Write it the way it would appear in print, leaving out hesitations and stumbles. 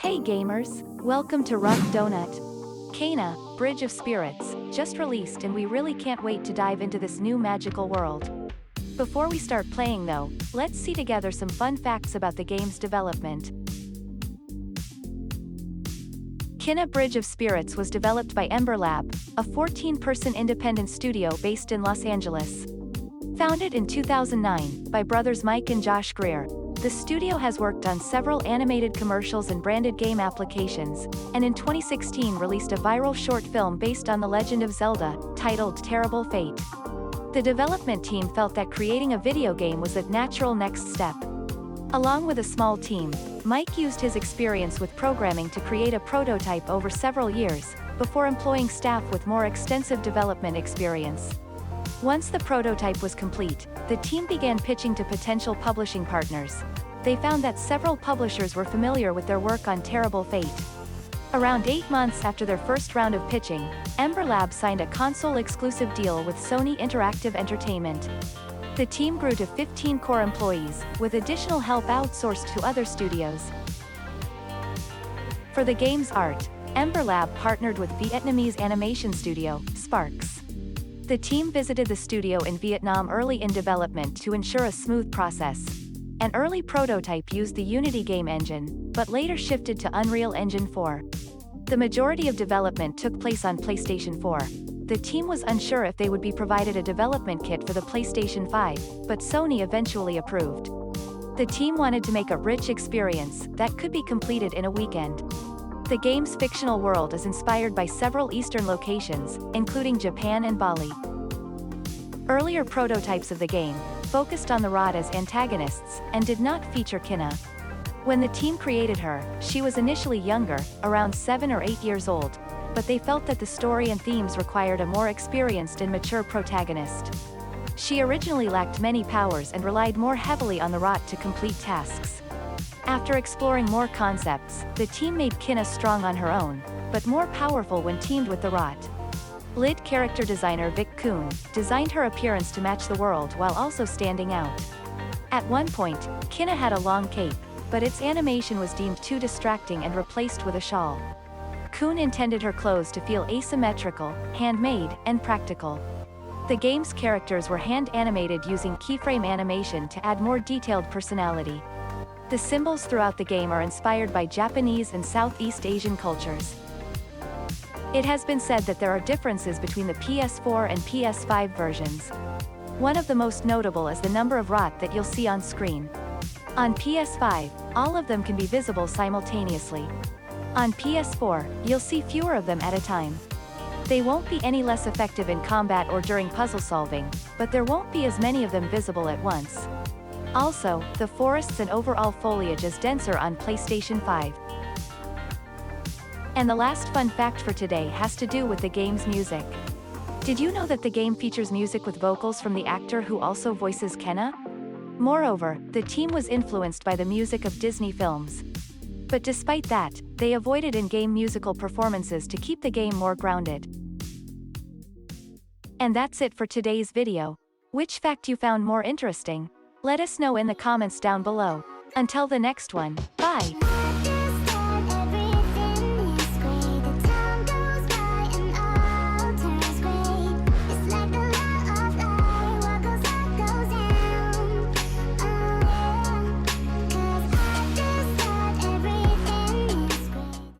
Hey gamers, welcome to RoughDonut. Kana, Bridge of Spirits, just released and we really can't wait to dive into this new magical world. Before we start playing though, let's see together some fun facts about the game's development. Kana Bridge of Spirits was developed by Ember Lab, a 14-person independent studio based in Los Angeles. Founded in 2009 by brothers Mike and Josh Greer, the studio has worked on several animated commercials and branded game applications, and in 2016 released a viral short film based on The Legend of Zelda, titled Terrible Fate. The development team felt that creating a video game was a natural next step. Along with a small team, Mike used his experience with programming to create a prototype over several years, before employing staff with more extensive development experience. Once the prototype was complete, the team began pitching to potential publishing partners. They found that several publishers were familiar with their work on Terrible Fate. Around 8 months after their first round of pitching, Ember Lab signed a console-exclusive deal with Sony Interactive Entertainment. The team grew to 15 core employees, with additional help outsourced to other studios. For the game's art, Ember Lab partnered with Vietnamese animation studio, Sparks. The team visited the studio in Vietnam early in development to ensure a smooth process. An early prototype used the Unity game engine, but later shifted to Unreal Engine 4. The majority of development took place on PlayStation 4. The team was unsure if they would be provided a development kit for the PlayStation 5, but Sony eventually approved. The team wanted to make a rich experience that could be completed in a weekend. The game's fictional world is inspired by several Eastern locations, including Japan and Bali. Earlier prototypes of the game focused on the Rod as antagonists, and did not feature Kana. When the team created her, she was initially younger, around 7 or 8 years old, but they felt that the story and themes required a more experienced and mature protagonist. She originally lacked many powers and relied more heavily on the Rod to complete tasks. After exploring more concepts, the team made Kana strong on her own, but more powerful when teamed with the Rot. Lead character designer Vic Kuhn designed her appearance to match the world while also standing out. At one point, Kana had a long cape, but its animation was deemed too distracting and replaced with a shawl. Kuhn intended her clothes to feel asymmetrical, handmade, and practical. The game's characters were hand-animated using keyframe animation to add more detailed personality. The symbols throughout the game are inspired by Japanese and Southeast Asian cultures. It has been said that there are differences between the PS4 and PS5 versions. One of the most notable is the number of Rot that you'll see on screen. On PS5, all of them can be visible simultaneously. On PS4, you'll see fewer of them at a time. They won't be any less effective in combat or during puzzle solving, but there won't be as many of them visible at once. Also, the forests and overall foliage is denser on PlayStation 5. And the last fun fact for today has to do with the game's music. Did you know that the game features music with vocals from the actor who also voices Kana? Moreover, the team was influenced by the music of Disney films. But despite that, they avoided in-game musical performances to keep the game more grounded. And that's it for today's video. Which fact you found more interesting? Let us know in the comments down below. Until the next one, bye!